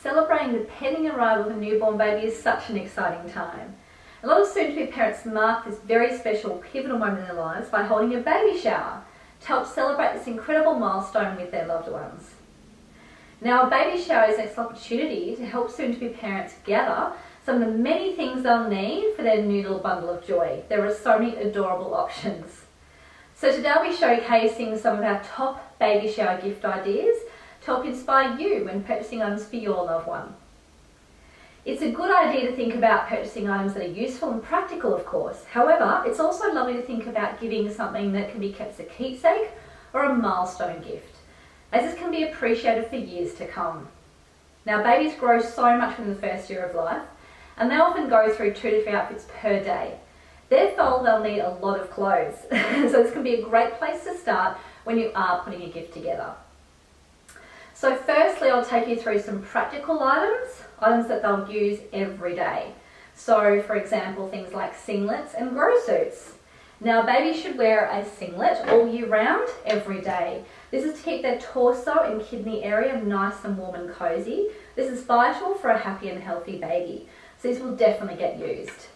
celebrating the pending arrival of a newborn baby is such an exciting time. A lot of soon-to-be parents mark this very special, pivotal moment in their lives by holding a baby shower to help celebrate this incredible milestone with their loved ones. Now, a baby shower is an excellent opportunity to help soon-to-be parents gather some of the many things they'll need for their new little bundle of joy. There are so many adorable options. So today I'll be showcasing some of our top baby shower gift ideas to help inspire you when purchasing items for your loved one. It's a good idea to think about purchasing items that are useful and practical, of course. However, it's also lovely to think about giving something that can be kept as a keepsake or a milestone gift, as this can be appreciated for years to come. Now, babies grow so much in the first year of life, and they often go through 2 to 3 outfits per day. Therefore, they'll need a lot of clothes. So this can be a great place to start when you are putting a gift together. So firstly, I'll take you through some practical items that they'll use every day. So for example, things like singlets and grow suits. Now, babies should wear a singlet all year round, every day. This is to keep their torso and kidney area nice and warm and cozy. This is vital for a happy and healthy baby. So these will definitely get used.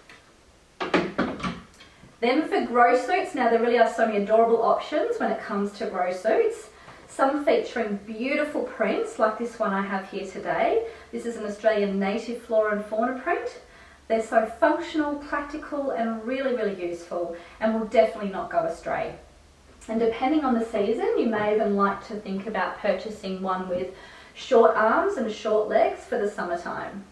Then for grow suits, now there really are so many adorable options when it comes to grow suits. Some featuring beautiful prints like this one I have here today. This is an Australian native flora and fauna print. They're so functional, practical and really, really useful and will definitely not go astray. And depending on the season, you may even like to think about purchasing one with short arms and short legs for the summertime.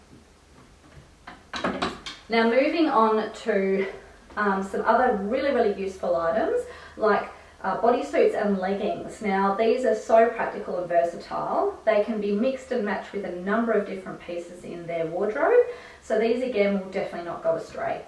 Now moving on to some other really, really useful items like bodysuits and leggings. Now these are so practical and versatile. They can be mixed and matched with a number of different pieces in their wardrobe. So these again will definitely not go astray.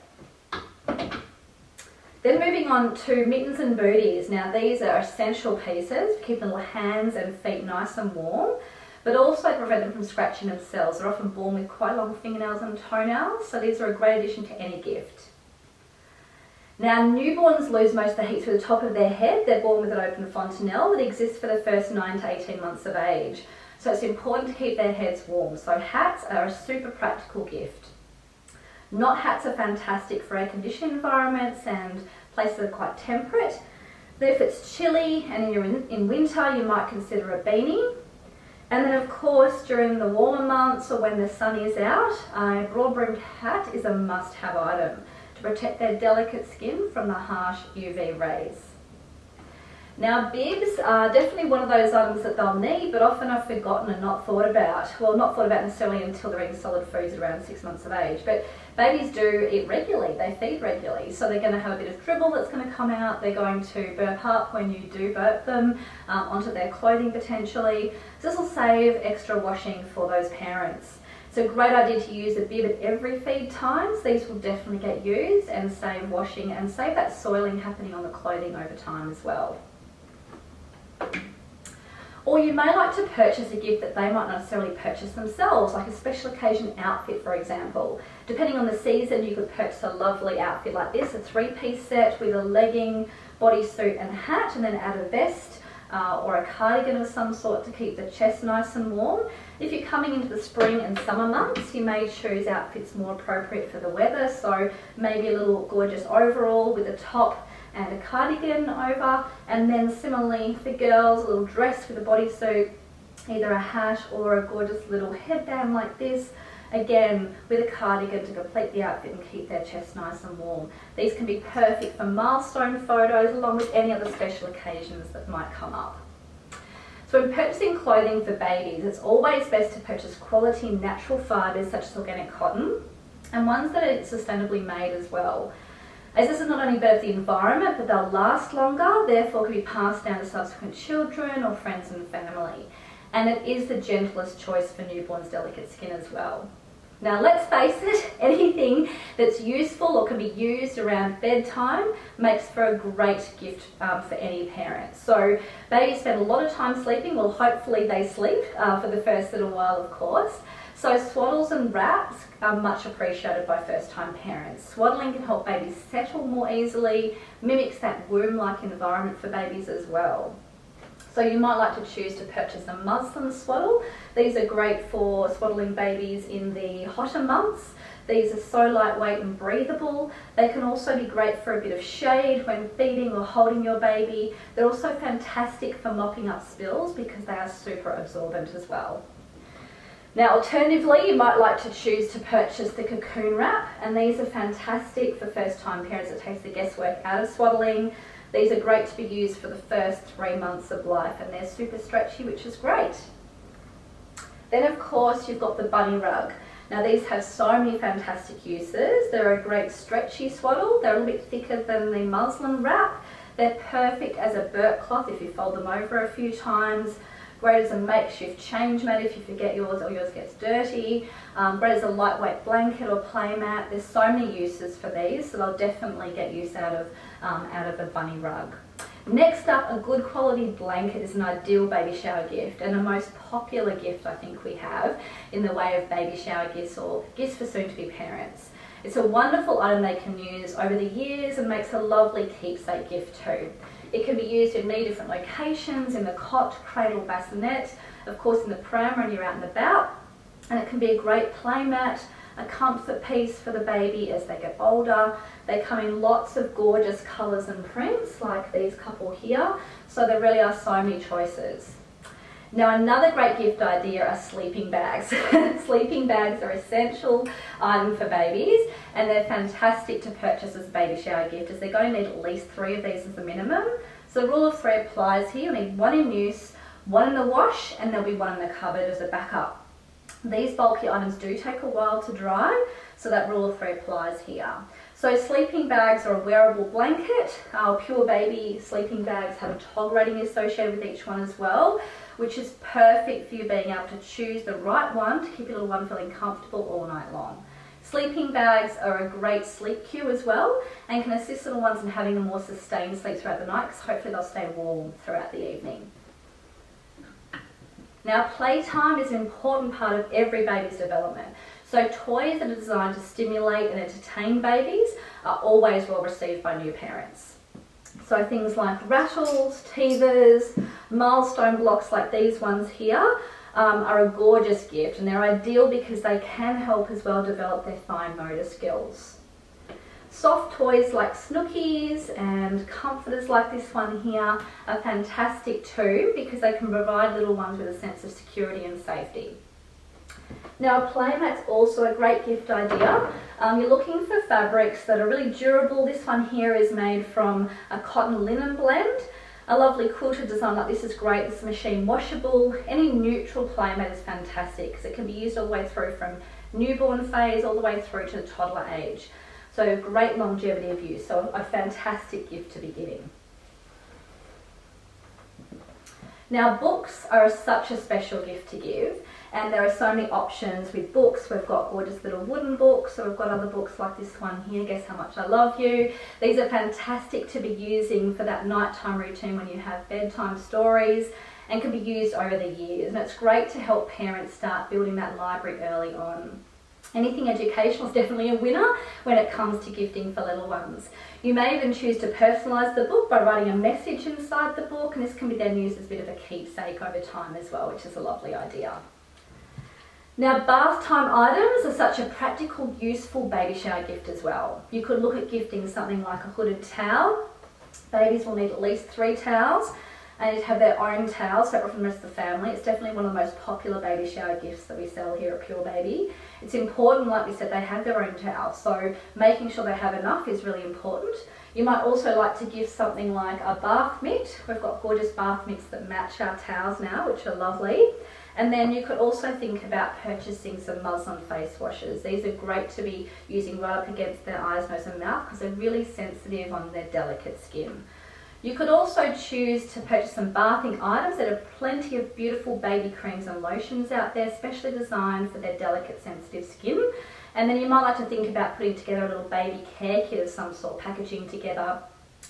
Then moving on to mittens and booties. Now these are essential pieces to keep the little hands and feet nice and warm, but also to prevent them from scratching themselves. They're often born with quite long fingernails and toenails, so these are a great addition to any gift. Now, newborns lose most of the heat through the top of their head. They're born with an open fontanelle that exists for the first 9 to 18 months of age. So it's important to keep their heads warm. So hats are a super practical gift. Knot hats are fantastic for air-conditioned environments and places that are quite temperate. But if it's chilly and you're in winter, you might consider a beanie. And then of course, during the warmer months or when the sun is out, a broad-brimmed hat is a must-have item to protect their delicate skin from the harsh UV rays. Now, bibs are definitely one of those items that they'll need, but often are forgotten and not thought about. Well, not thought about necessarily until they're eating solid foods at around 6 months of age, but babies do eat regularly, they feed regularly, so they're going to have a bit of dribble that's going to come out, they're going to burp up when you do burp them, onto their clothing potentially. So this will save extra washing for those parents. It's a great idea to use a bib at every feed time, so these will definitely get used and save washing and save that soiling happening on the clothing over time as well. Or you may like to purchase a gift that they might not necessarily purchase themselves, like a special occasion outfit, for example. Depending on the season, you could purchase a lovely outfit like this, a 3-piece set with a legging, bodysuit and hat, and then add a vest or a cardigan of some sort to keep the chest nice and warm. If you're coming into the spring and summer months, you may choose outfits more appropriate for the weather, so maybe a little gorgeous overall with a top and a cardigan over, and then similarly for girls, a little dress with a bodysuit, either a hat or a gorgeous little headband like this, again with a cardigan to complete the outfit and keep their chest nice and warm. These can be perfect for milestone photos along with any other special occasions that might come up. So when purchasing clothing for babies, it's always best to purchase quality natural fibres such as organic cotton and ones that are sustainably made as well. As this is not only better for the environment, but they'll last longer, therefore can be passed down to subsequent children or friends and family. And it is the gentlest choice for newborns' delicate skin as well. Now let's face it, anything that's useful or can be used around bedtime makes for a great gift for any parent. So babies spend a lot of time sleeping, well hopefully they sleep for the first little while of course. So swaddles and wraps are much appreciated by first-time parents. Swaddling can help babies settle more easily, mimics that womb-like environment for babies as well. So you might like to choose to purchase a muslin swaddle. These are great for swaddling babies in the hotter months. These are so lightweight and breathable. They can also be great for a bit of shade when feeding or holding your baby. They're also fantastic for mopping up spills because they are super absorbent as well. Now alternatively, you might like to choose to purchase the cocoon wrap, and these are fantastic for first time parents. It takes the guesswork out of swaddling. These are great to be used for the first 3 months of life, and they're super stretchy, which is great. Then of course you've got the bunny rug. Now these have so many fantastic uses. They're a great stretchy swaddle. They're a little bit thicker than the muslin wrap. They're perfect as a burp cloth if you fold them over a few times. Great as a makeshift change mat if you forget yours or yours gets dirty. Great as a lightweight blanket or play mat. There's so many uses for these, so they'll definitely get use out of a bunny rug. Next up, a good quality blanket is an ideal baby shower gift, and a most popular gift I think we have in the way of baby shower gifts or gifts for soon-to-be parents. It's a wonderful item they can use over the years and makes a lovely keepsake gift too. It can be used in many different locations, in the cot, cradle, bassinet, of course in the pram when you're out and about, and it can be a great play mat, a comfort piece for the baby as they get older. They come in lots of gorgeous colours and prints like these couple here, so there really are so many choices. Now another great gift idea are sleeping bags. Sleeping bags are an essential item for babies, and they're fantastic to purchase as a baby shower gift as they're going to need at least 3 of these as a minimum. So the rule of 3 applies here. You'll need 1 in use, 1 in the wash, and there'll be 1 in the cupboard as a backup. These bulky items do take a while to dry, so that rule of 3 applies here. So sleeping bags are a wearable blanket. Our Purebaby sleeping bags have a tog rating associated with each one as well, which is perfect for you being able to choose the right one to keep your little one feeling comfortable all night long. Sleeping bags are a great sleep cue as well, and can assist little ones in having a more sustained sleep throughout the night, because hopefully they'll stay warm throughout the evening. Now playtime is an important part of every baby's development. So toys that are designed to stimulate and entertain babies are always well received by new parents. So things like rattles, teethers, milestone blocks like these ones here are a gorgeous gift, and they're ideal because they can help as well develop their fine motor skills. Soft toys like snookies and comforters like this one here are fantastic too, because they can provide little ones with a sense of security and safety. Now a playmat's also a great gift idea. You're looking for fabrics that are really durable. This one here is made from a cotton linen blend. A lovely quilted design like this is great. It's machine washable. Any neutral playmat is fantastic because it can be used all the way through from newborn phase all the way through to the toddler age. So great longevity of use, so a fantastic gift to be giving. Now books are such a special gift to give, and there are so many options with books. We've got gorgeous little wooden books, so we've got other books like this one here, Guess How Much I Love You. These are fantastic to be using for that nighttime routine when you have bedtime stories, and can be used over the years, and it's great to help parents start building that library early on. Anything educational is definitely a winner when it comes to gifting for little ones. You may even choose to personalise the book by writing a message inside the book, and this can be then used as a bit of a keepsake over time as well, which is a lovely idea. Now bath time items are such a practical, useful baby shower gift as well. You could look at gifting something like a hooded towel. Babies will need at least 3 towels, and to have their own towel separate from the rest of the family. It's definitely one of the most popular baby shower gifts that we sell here at Purebaby. It's important, like we said, they have their own towel, so making sure they have enough is really important. You might also like to give something like a bath mitt. We've got gorgeous bath mitts that match our towels now, which are lovely. And then you could also think about purchasing some muslin face washes. These are great to be using right up against their eyes, nose and mouth because they're really sensitive on their delicate skin. You could also choose to purchase some bathing items. There are plenty of beautiful baby creams and lotions out there, specially designed for their delicate, sensitive skin. And then you might like to think about putting together a little baby care kit of some sort, packaging together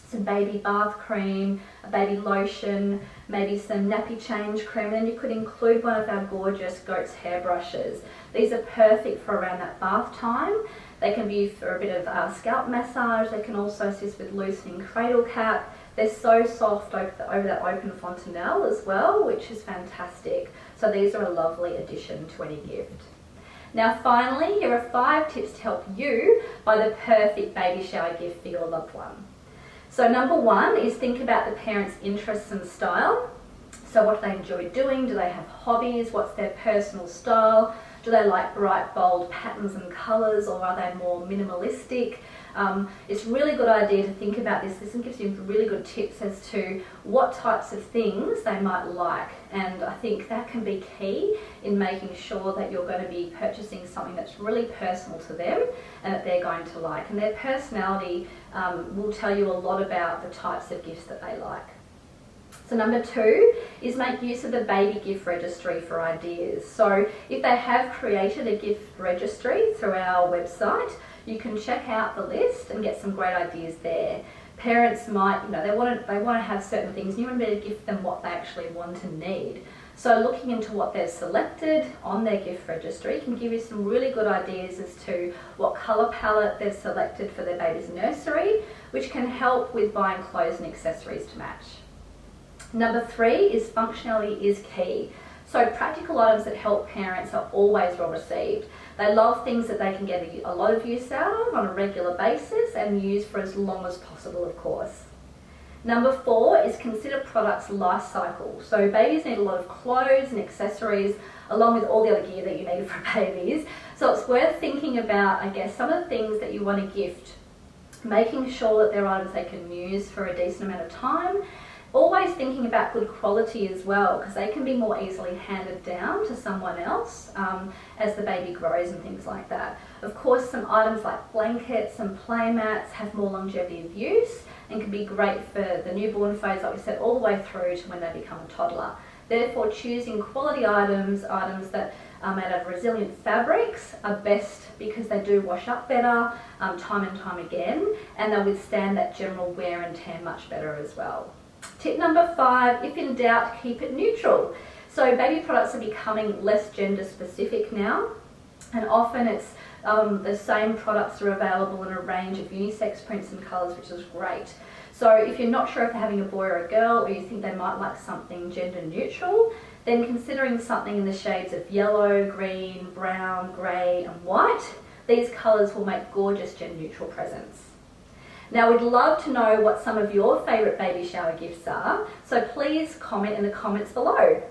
some baby bath cream, a baby lotion, maybe some nappy change cream, and then you could include one of our gorgeous goat's hair brushes. These are perfect for around that bath time. They can be used for a bit of scalp massage. They can also assist with loosening cradle cap. They're so soft over that open fontanelle as well, which is fantastic. So these are a lovely addition to any gift. Now finally, here are 5 tips to help you buy the perfect baby shower gift for your loved one. So number 1 is think about the parent's interests and style. So what do they enjoy doing? Do they have hobbies? What's their personal style? Do they like bright, bold patterns and colours, or are they more minimalistic? It's a really good idea to think about this. This gives you really good tips as to what types of things they might like, and I think that can be key in making sure that you're going to be purchasing something that's really personal to them and that they're going to like. And their personality will tell you a lot about the types of gifts that they like. So number 2 is make use of the baby gift registry for ideas. So if they have created a gift registry through our website, you can check out the list and get some great ideas there. Parents might, they want to have certain things, and you want to be able to gift them what they actually want and need. So looking into what they've selected on their gift registry can give you some really good ideas as to what colour palette they've selected for their baby's nursery, which can help with buying clothes and accessories to match. Number 3 is functionality is key. So practical items that help parents are always well received. They love things that they can get a lot of use out of on a regular basis and use for as long as possible, of course. Number 4 is consider products' life cycle. So babies need a lot of clothes and accessories along with all the other gear that you need for babies. So it's worth thinking about, I guess, some of the things that you want to gift, making sure that they're items they can use for a decent amount of time. Always thinking about good quality as well, because they can be more easily handed down to someone else as the baby grows and things like that. Of course, some items like blankets and play mats have more longevity of use and can be great for the newborn phase, like we said, all the way through to when they become a toddler. Therefore, choosing quality items that are made of resilient fabrics are best because they do wash up better time and time again, and they'll withstand that general wear and tear much better as well. Tip number 5, if in doubt, keep it neutral. So baby products are becoming less gender specific now, and often it's the same products are available in a range of unisex prints and colours, which is great. So if you're not sure if they're having a boy or a girl, or you think they might like something gender neutral, then considering something in the shades of yellow, green, brown, grey and white, these colours will make gorgeous gender neutral presents. Now we'd love to know what some of your favourite baby shower gifts are, so please comment in the comments below.